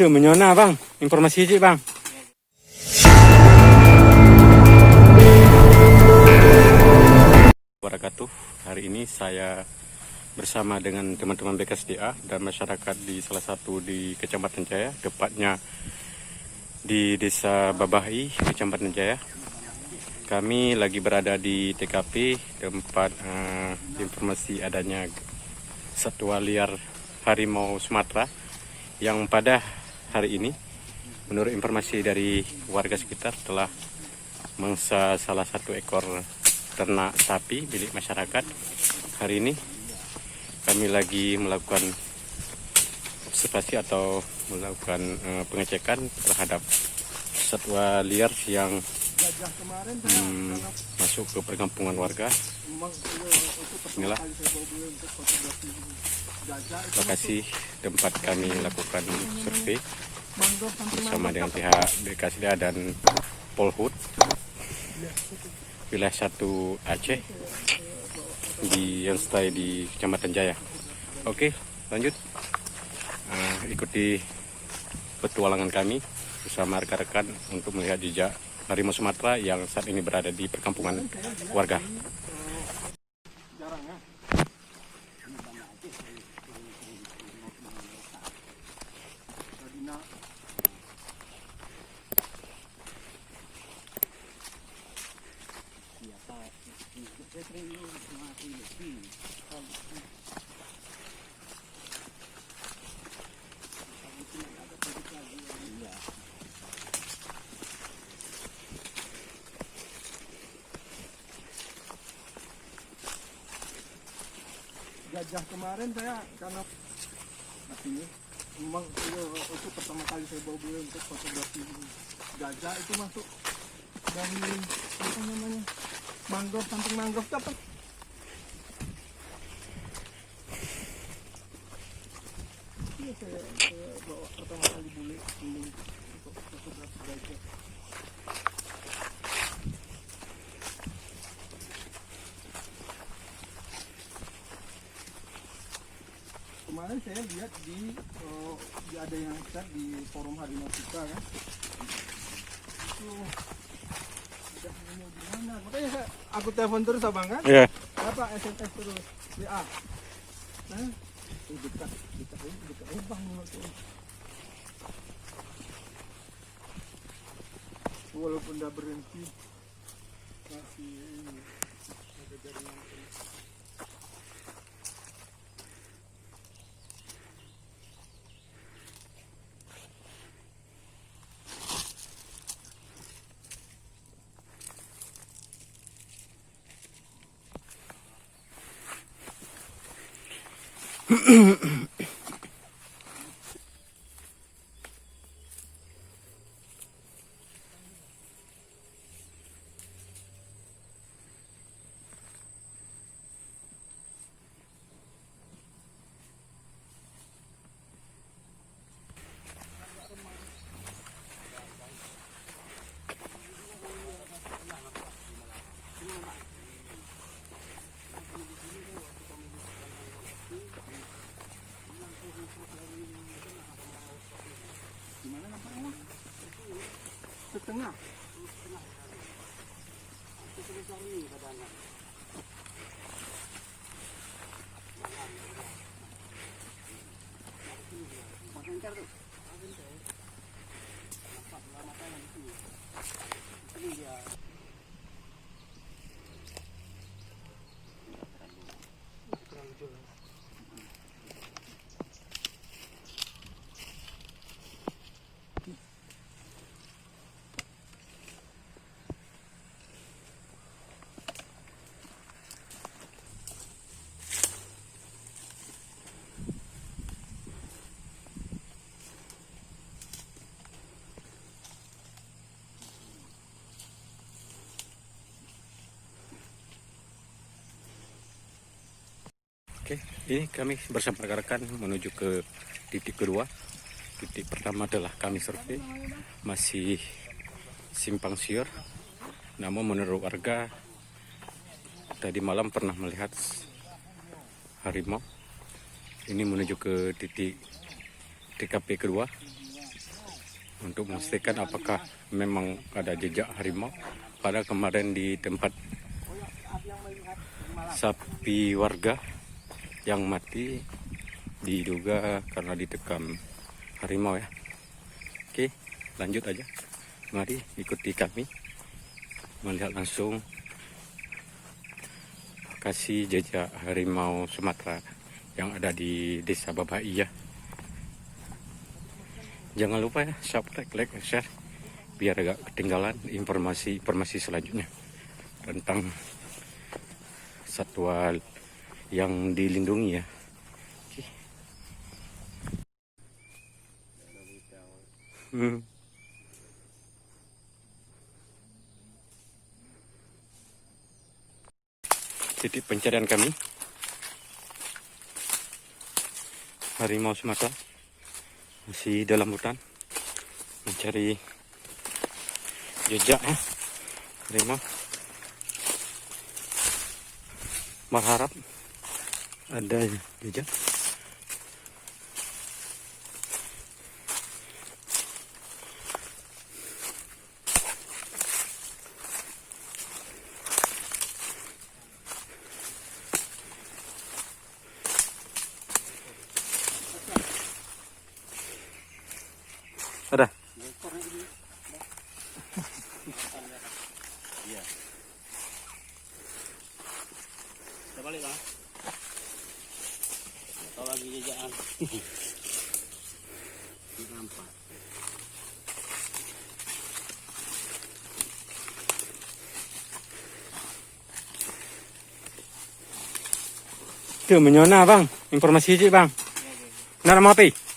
Itu menyona bang, informasi aja bang. Wabarakatuh. Hari ini saya bersama dengan teman-teman BKSDA dan masyarakat di salah satu di Kecamatan Jaya, tepatnya di Desa Babahi, Kecamatan Jaya. Kami lagi berada di TKP tempat informasi adanya satwa liar harimau Sumatera yang pada hari ini menurut informasi dari warga sekitar telah mangsa salah satu ekor ternak sapi milik masyarakat. Hari ini kami lagi melakukan observasi atau melakukan pengecekan terhadap satwa liar yang masuk ke perkampungan warga. Inilah lokasi tempat kami lakukan survei bersama dengan pihak BKSDA dan Polhut wilayah 1 Aceh yang stay di Kecamatan Jaya. Oke, lanjut ikuti petualangan kami bersama rekan-rekan untuk melihat jejak harimau Sumatera yang saat ini berada di perkampungan warga. Gajah kemarin saya karena ini memang itu pertama kali saya bawa beliau untuk fotografi gajah itu masuk dari apa namanya mangrove, samping mangrove dapat. Ini saya bawa pertama kali beli untuk fotografi gajah. Kemarin saya lihat di ada yang share di forum Harimau Kita kan. Itu udah mau gimana? Makanya aku telepon terus abang kan. Iya. Apa SMS terus WA. Nah, dekat bang walaupun udah berhenti masih ini ada jaringan. Gimana nampaknya? Setengah. Sebesar ini badannya. Makan ikan tuh. Nampak lama kali itu. Ini dia. Terlalu jelas. Oke, ini kami bersama rekan-rekan menuju ke titik kedua. Titik pertama adalah kami survei masih simpang siur, namun menurut warga tadi malam pernah melihat harimau. Ini menuju ke titik TKP kedua untuk memastikan apakah memang ada jejak harimau. Pada kemarin di tempat sapi warga yang mati diduga karena ditekam harimau ya. Oke, lanjut aja. Mari ikuti kami melihat langsung lokasi jejak harimau Sumatera yang ada di Desa Babai ya. Jangan lupa ya, subscribe, like, share biar agak ketinggalan informasi selanjutnya tentang satwa yang dilindungi ya. Oke. Titik pencarian kami harimau Sumatera masih dalam hutan mencari jejak ya harimau. Berharap ada jejak. Ada. Iya. Kita balik bang. Atau lagi jejakan. Nampak. Itu menyona bang, informasi aja bang. Nara mau apa?